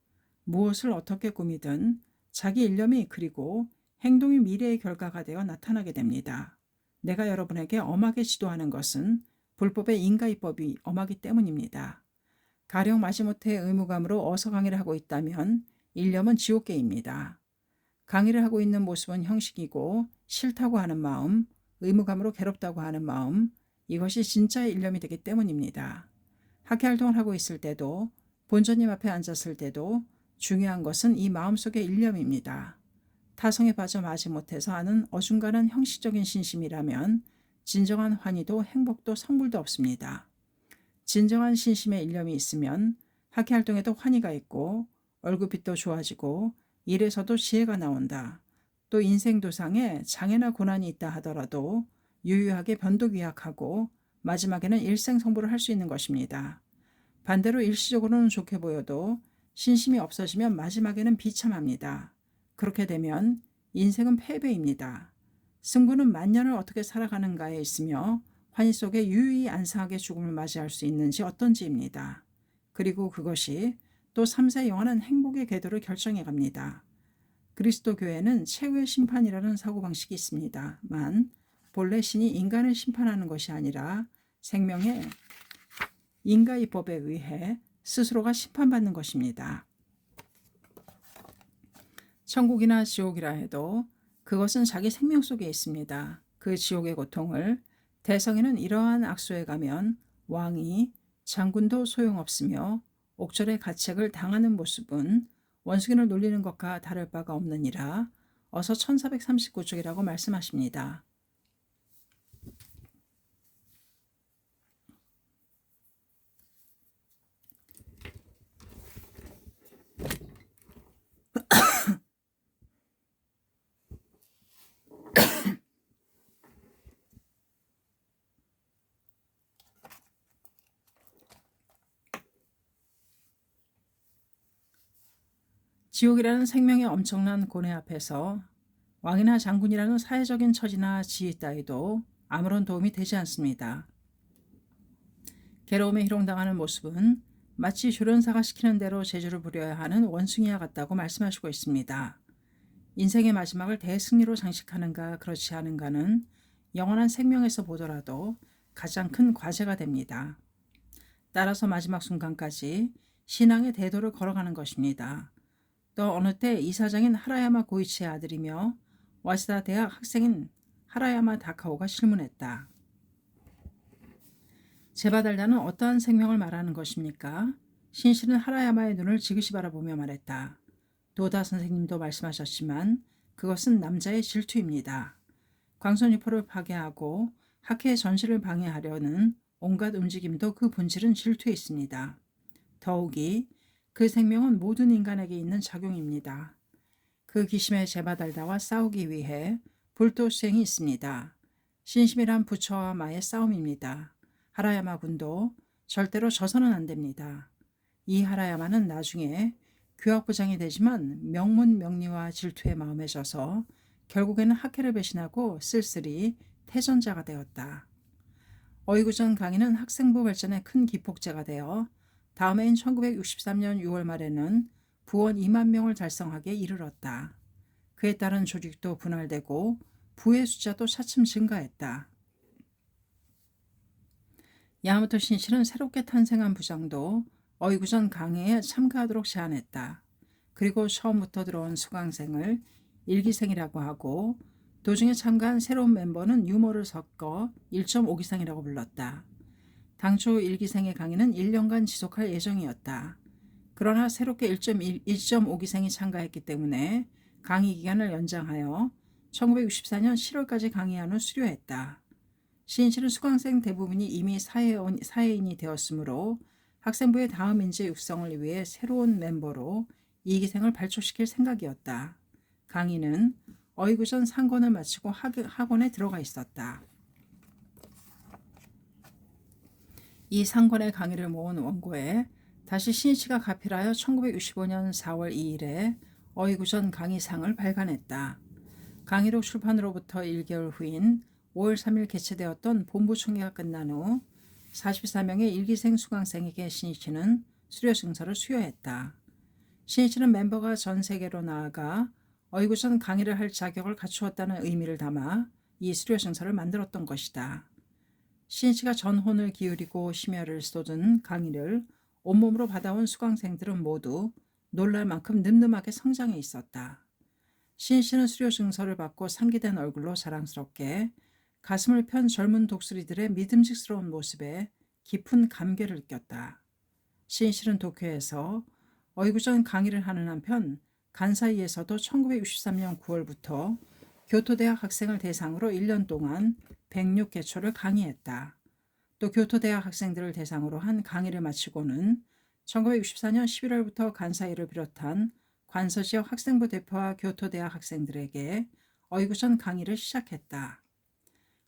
무엇을 어떻게 꾸미든 자기 일념이 그리고 행동이 미래의 결과가 되어 나타나게 됩니다. 내가 여러분에게 엄하게 지도하는 것은 불법의 인과입법이 엄하기 때문입니다. 가령 마지못해 의무감으로 어서 강의를 하고 있다면 일념은 지옥계입니다. 강의를 하고 있는 모습은 형식이고 싫다고 하는 마음, 의무감으로 괴롭다고 하는 마음, 이것이 진짜의 일념이 되기 때문입니다. 학회활동을 하고 있을 때도 본전님 앞에 앉았을 때도 중요한 것은 이 마음속의 일념입니다. 타성에 빠져 마지 못해서 하는 어중간한 형식적인 신심이라면 진정한 환희도 행복도 성불도 없습니다. 진정한 신심의 일념이 있으면 학회활동에도 환희가 있고 얼굴빛도 좋아지고 일에서도 지혜가 나온다. 또 인생도상에 장애나 고난이 있다 하더라도 유유하게 변덕위약하고 마지막에는 일생성불을 할 수 있는 것입니다. 반대로 일시적으로는 좋게 보여도 신심이 없어지면 마지막에는 비참합니다. 그렇게 되면 인생은 패배입니다. 승부는 만년을 어떻게 살아가는가에 있으며 환희 속에 유유히 안상하게 죽음을 맞이할 수 있는지 어떤지입니다. 그리고 그것이 또 3세 영원한 행복의 궤도를 결정해 갑니다. 그리스도 교회는 최후의 심판이라는 사고방식이 있습니다만 본래 신이 인간을 심판하는 것이 아니라 생명의 인가이법에 의해 스스로가 심판받는 것입니다. 천국이나 지옥이라 해도 그것은 자기 생명 속에 있습니다. 그 지옥의 고통을 대성에는 이러한 악소에 가면 왕이 장군도 소용없으며 옥절의 가책을 당하는 모습은 원숭이를 놀리는 것과 다를 바가 없느니라 어서 1439쪽이라고 말씀하십니다. 지옥이라는 생명의 엄청난 고뇌 앞에서 왕이나 장군이라는 사회적인 처지나 지위 따위도 아무런 도움이 되지 않습니다. 괴로움에 희롱당하는 모습은 마치 조련사가 시키는 대로 제주를 부려야 하는 원숭이와 같다고 말씀하시고 있습니다. 인생의 마지막을 대승리로 장식하는가 그렇지 않은가는 영원한 생명에서 보더라도 가장 큰 과제가 됩니다. 따라서 마지막 순간까지 신앙의 대도를 걸어가는 것입니다. 또 어느 때 이사장인 하라야마 고이치의 아들이며 와시다 대학 학생인 하라야마 다카오가 질문했다. 제바달라는 어떠한 생명을 말하는 것입니까? 신실은 하라야마의 눈을 지그시 바라보며 말했다. 도다 선생님도 말씀하셨지만 그것은 남자의 질투입니다. 광선유포를 파괴하고 학회의 전시를 방해하려는 온갖 움직임도 그 본질은 질투에 있습니다. 더욱이 그 생명은 모든 인간에게 있는 작용입니다. 그 기심의 제바달다와 싸우기 위해 불도수행이 있습니다. 신심이란 부처와 마의 싸움입니다. 하라야마 군도 절대로 져서는 안 됩니다. 이 하라야마는 나중에 교학부장이 되지만 명문명리와 질투의 마음에 져서 결국에는 학회를 배신하고 쓸쓸히 태전자가 되었다. 어이구전 강의는 학생부 발전에 큰 기폭제가 되어 다음 해인 1963년 6월 말에는 부원 2만 명을 달성하게 이르렀다. 그에 따른 조직도 분할되고 부의 숫자도 차츰 증가했다. 야마토 신실은 새롭게 탄생한 부장도 어이구전 강의에 참가하도록 제안했다. 그리고 처음부터 들어온 수강생을 일기생이라고 하고 도중에 참가한 새로운 멤버는 유머를 섞어 1.5기생이라고 불렀다. 당초 일기생의 강의는 1년간 지속할 예정이었다. 그러나 새롭게 1.5기생이 참가했기 때문에 강의 기간을 연장하여 1964년 7월까지 강의한 후 수료했다. 신실은 수강생 대부분이 이미 사회인이 되었으므로 학생부의 다음 인재 육성을 위해 새로운 멤버로 2기생을 발족시킬 생각이었다. 강의는 어이구전 상권을 마치고 학원에 들어가 있었다. 이 상권의 강의를 모은 원고에 다시 신이치가 가필하여 1965년 4월 2일에 어이구전 강의상을 발간했다. 강의록 출판으로부터 1개월 후인 5월 3일 개최되었던 본부총회가 끝난 후 44명의 일기생 수강생에게 신이치는 수료 증서를 수여했다. 신이치는 멤버가 전 세계로 나아가 어이구전 강의를 할 자격을 갖추었다는 의미를 담아 이 수료 증서를 만들었던 것이다. 신이치가 전혼을 기울이고 심혈을 쏟은 강의를 온몸으로 받아온 수강생들은 모두 놀랄 만큼 늠름하게 성장해 있었다. 신이치는 수료 증서를 받고 상기된 얼굴로 자랑스럽게 가슴을 편 젊은 독수리들의 믿음직스러운 모습에 깊은 감개를 느꼈다. 신실은 도쿄에서 어이구전 강의를 하는 한편 간사이에서도 1963년 9월부터 교토대학 학생을 대상으로 1년 동안 106개초를 강의했다. 또 교토대학 학생들을 대상으로 한 강의를 마치고는 1964년 11월부터 간사이를 비롯한 관서지역 학생부 대표와 교토대학 학생들에게 어이구전 강의를 시작했다.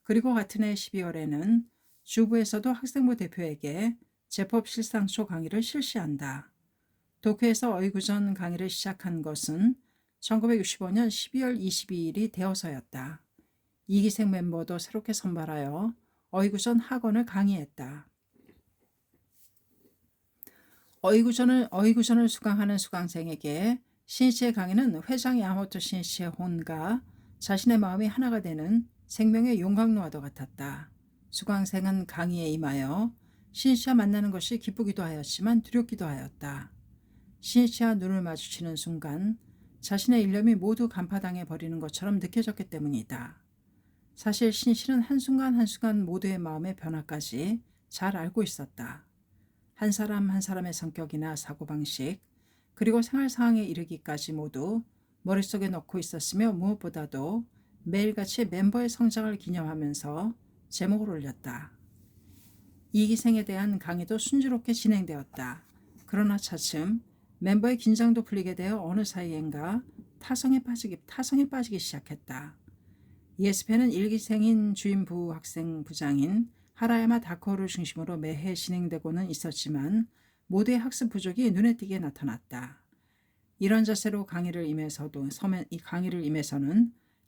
그리고 같은 해 12월에는 주부에서도 학생부 대표에게 제법 실상초 강의를 실시한다. 도쿄에서 어이구전 강의를 시작한 것은 1965년 12월 22일이 되어서였다. 이기생 멤버도 새롭게 선발하여 어이구전 학원을 강의했다. 어이구전을 수강하는 수강생에게 신이치의 강의는 회장 야마모토 신이치의 혼과 자신의 마음이 하나가 되는 생명의 용광로와도 같았다. 수강생은 강의에 임하여 신이치와 만나는 것이 기쁘기도 하였지만 두렵기도 하였다. 신이치와 눈을 마주치는 순간 자신의 일념이 모두 간파당해 버리는 것처럼 느껴졌기 때문이다. 사실 신이치는 한순간 한순간 모두의 마음의 변화까지 잘 알고 있었다. 한 사람 한 사람의 성격이나 사고방식, 그리고 생활 상황에 이르기까지 모두 머릿속에 넣고 있었으며 무엇보다도 매일같이 멤버의 성장을 기념하면서 제목을 올렸다. 이기생에 대한 강의도 순조롭게 진행되었다. 그러나 차츰 멤버의 긴장도 풀리게 되어 어느 사이엔가 타성에 빠지기 시작했다. 예습회는 1기생인 주임 부학생 부장인 하라야마 다코를 중심으로 매해 진행되고는 있었지만 모두의 학습 부족이 눈에 띄게 나타났다. 이런 자세로 강의를 임해서는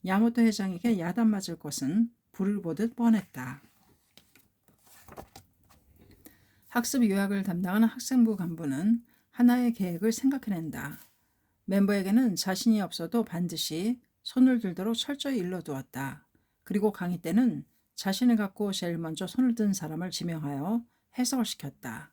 야모토 회장에게 야단 맞을 것은 불을 보듯 뻔했다. 학습 요약을 담당하는 학생부 간부는 하나의 계획을 생각해낸다. 멤버에게는 자신이 없어도 반드시 손을 들도록 철저히 일러두었다. 그리고 강의 때는 자신을 갖고 제일 먼저 손을 든 사람을 지명하여 해석을 시켰다.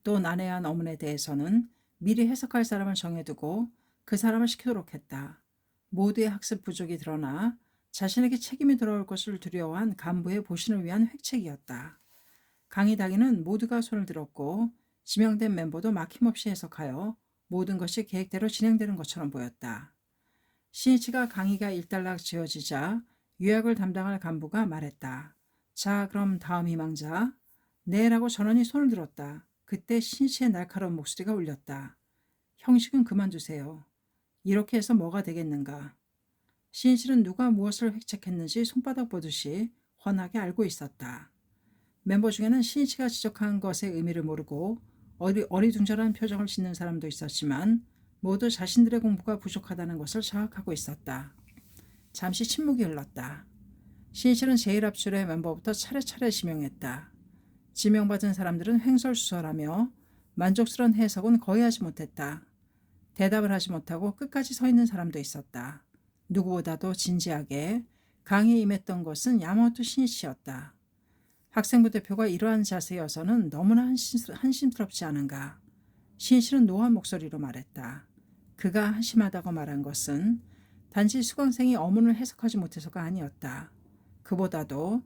또 난해한 어문에 대해서는 미리 해석할 사람을 정해두고 그 사람을 시키도록 했다. 모두의 학습 부족이 드러나 자신에게 책임이 돌아올 것을 두려워한 간부의 보신을 위한 획책이었다. 강의 당일은 모두가 손을 들었고 지명된 멤버도 막힘없이 해석하여 모든 것이 계획대로 진행되는 것처럼 보였다. 신이치가 강의가 일단락 지어지자 요약을 담당할 간부가 말했다. 자, 그럼 다음 희망자. 네라고 전원이 손을 들었다. 그때 신이치의 날카로운 목소리가 울렸다. 형식은 그만두세요. 이렇게 해서 뭐가 되겠는가. 신이치는 누가 무엇을 획책했는지 손바닥 보듯이 훤하게 알고 있었다. 멤버 중에는 신이치가 지적한 것의 의미를 모르고 어리둥절한 표정을 짓는 사람도 있었지만 모두 자신들의 공부가 부족하다는 것을 자각하고 있었다. 잠시 침묵이 흘렀다. 신이치는 제일 앞줄의 멤버부터 차례차례 지명했다. 지명받은 사람들은 횡설수설하며 만족스러운 해석은 거의 하지 못했다. 대답을 하지 못하고 끝까지 서 있는 사람도 있었다. 누구보다도 진지하게 강의에 임했던 것은 야마모토 신이치였다. 학생부 대표가 이러한 자세여서는 너무나 한심스럽지 않은가. 신이치는 노한 목소리로 말했다. 그가 한심하다고 말한 것은 단지 수강생이 어문을 해석하지 못해서가 아니었다. 그보다도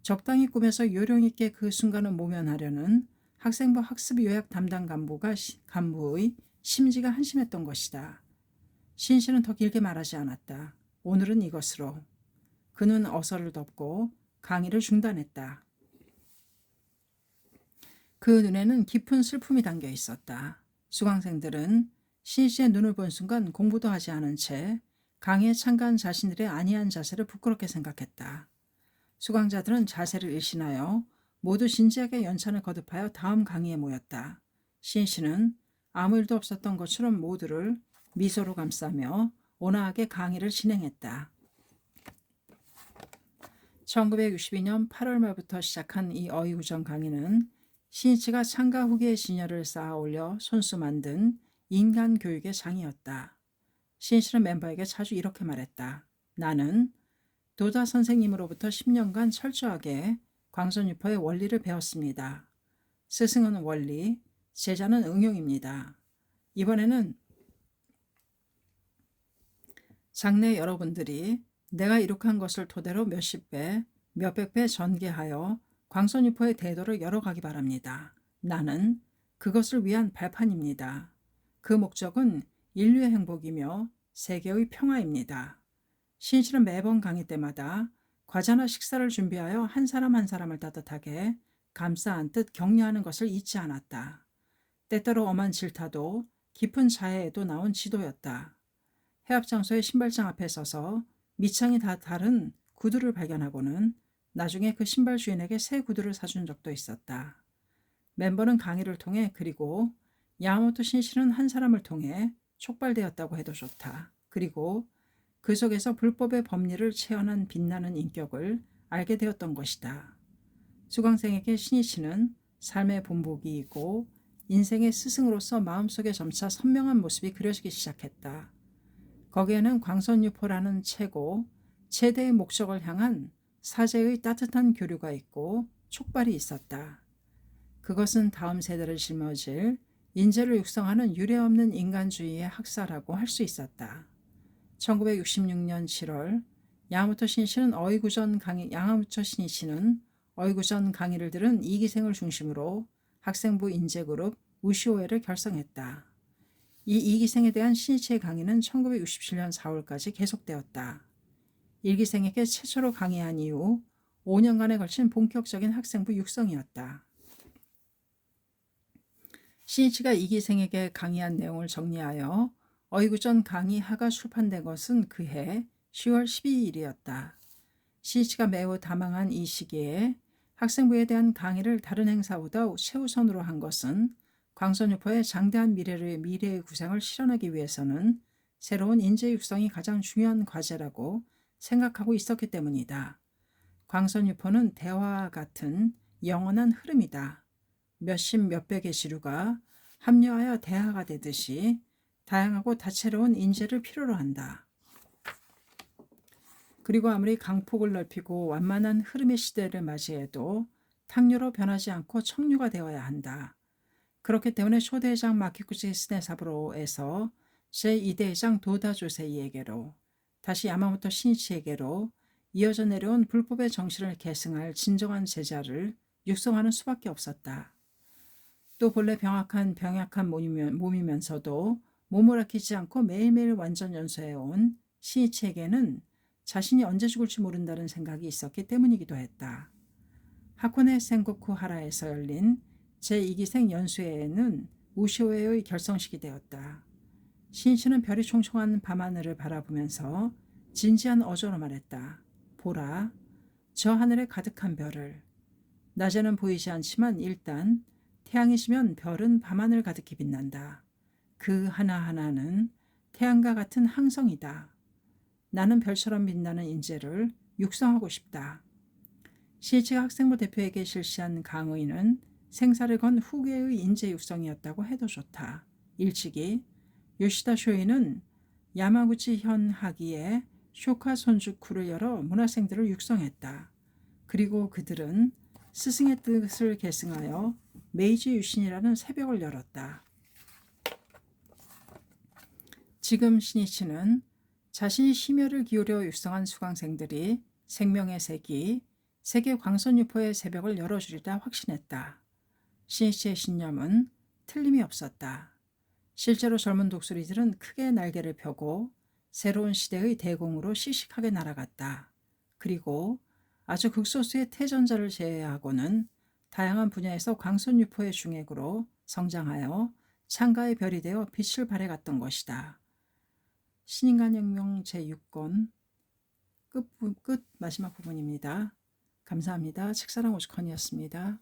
적당히 꾸며서 요령있게 그 순간을 모면하려는 학생부 학습 요약 담당 간부의 심지가 한심했던 것이다. 신이치는 더 길게 말하지 않았다. 오늘은 이것으로. 그는 어서를 덮고 강의를 중단했다. 그 눈에는 깊은 슬픔이 담겨 있었다. 수강생들은 신이치의 눈을 본 순간 공부도 하지 않은 채 강의에 참가한 자신들의 안이한 자세를 부끄럽게 생각했다. 수강자들은 자세를 일신하여 모두 진지하게 연찬을 거듭하여 다음 강의에 모였다. 신이치는 아무 일도 없었던 것처럼 모두를 미소로 감싸며 온화하게 강의를 진행했다. 1962년 8월 말부터 시작한 이 어이구전 강의는 신이치가 창가 후기의 진열을 쌓아 올려 손수 만든 인간 교육의 장이었다. 신이치는 멤버에게 자주 이렇게 말했다. 나는 도다 선생님으로부터 10년간 철저하게 광선유파의 원리를 배웠습니다. 스승은 원리, 제자는 응용입니다. 이번에는 장래 여러분들이 내가 이룩한 것을 토대로 몇십 배, 몇백 배 전개하여 광선유포의 대도를 열어가기 바랍니다. 나는 그것을 위한 발판입니다. 그 목적은 인류의 행복이며 세계의 평화입니다. 신실은 매번 강의 때마다 과자나 식사를 준비하여 한 사람 한 사람을 따뜻하게 감싸 안듯 격려하는 것을 잊지 않았다. 때때로 엄한 질타도 깊은 자해에도 나온 지도였다. 해합장소의 신발장 앞에 서서 밑창이 다 다른 구두를 발견하고는 나중에 그 신발 주인에게 새 구두를 사준 적도 있었다. 멤버는 강의를 통해 그리고 야마모토 신실은 한 사람을 통해 촉발되었다고 해도 좋다. 그리고 그 속에서 불법의 법리를 체현한 빛나는 인격을 알게 되었던 것이다. 수강생에게 신이치는 삶의 본보기이고 인생의 스승으로서 마음속에 점차 선명한 모습이 그려지기 시작했다. 거기에는 광선유포라는 최대의 목적을 향한 사제의 따뜻한 교류가 있고 촉발이 있었다. 그것은 다음 세대를 짊어질 인재를 육성하는 유례없는 인간주의의 학사라고 할 수 있었다. 1966년 7월 야마모토 신이치는 어이구전 강의를 들은 2기생을 중심으로 학생부 인재그룹 우시오에를 결성했다. 이 2기생에 대한 신이치의 강의는 1967년 4월까지 계속되었다. 1기생에게 최초로 강의한 이후 5년간에 걸친 본격적인 학생부 육성이었다. 신이치가 2기생에게 강의한 내용을 정리하여 어이구전 강의하가 출판된 것은 그해 10월 12일이었다. 신이치가 매우 다망한 이 시기에 학생부에 대한 강의를 다른 행사보다 최우선으로 한 것은 광선유포의 장대한 미래의 구상을 실현하기 위해서는 새로운 인재 육성이 가장 중요한 과제라고 생각하고 있었기 때문이다. 광선유포는 대화와 같은 영원한 흐름이다. 몇십 몇백의 지류가 합류하여 대화가 되듯이 다양하고 다채로운 인재를 필요로 한다. 그리고 아무리 강폭을 넓히고 완만한 흐름의 시대를 맞이해도 탕류로 변하지 않고 청류가 되어야 한다. 그렇기 때문에 초대장 마키구치 스네사부로에서 제2대장 도다 조세이에게로 다시 야마모토 신이치에게로 이어져 내려온 불법의 정신을 계승할 진정한 제자를 육성하는 수밖에 없었다. 또 본래 병약한 몸이면서도 몸을 아끼지 않고 매일매일 완전 연소해온 신이치에게는 자신이 언제 죽을지 모른다는 생각이 있었기 때문이기도 했다. 하코네 센고쿠 하라에서 열린 제2기생 연수회에는 우시오에의 결성식이 되었다. 신이치는 별이 총총한 밤하늘을 바라보면서 진지한 어조로 말했다. 보라, 저 하늘에 가득한 별을. 낮에는 보이지 않지만 일단 태양이 지면 별은 밤하늘 가득히 빛난다. 그 하나하나는 태양과 같은 항성이다. 나는 별처럼 빛나는 인재를 육성하고 싶다. 신이치가 학생부 대표에게 실시한 강의는 생사를 건 후계의 인재 육성이었다고 해도 좋다. 일찍이 요시다 쇼이는 야마구치 현 하기에 쇼카 손주쿠를 열어 문화생들을 육성했다. 그리고 그들은 스승의 뜻을 계승하여 메이지 유신이라는 새벽을 열었다. 지금 신이치는 자신이 심혈을 기울여 육성한 수강생들이 생명의 세계 광선유포의 새벽을 열어주리라 확신했다. 신이치의 신념은 틀림이 없었다. 실제로 젊은 독수리들은 크게 날개를 펴고 새로운 시대의 대공으로 씩씩하게 날아갔다. 그리고 아주 극소수의 태전자를 제외하고는 다양한 분야에서 광선유포의 중액으로 성장하여 창가의 별이 되어 빛을 발해갔던 것이다. 신인간혁명 제6권 끝 마지막 부분입니다. 감사합니다. 책사랑 오죽헌이었습니다.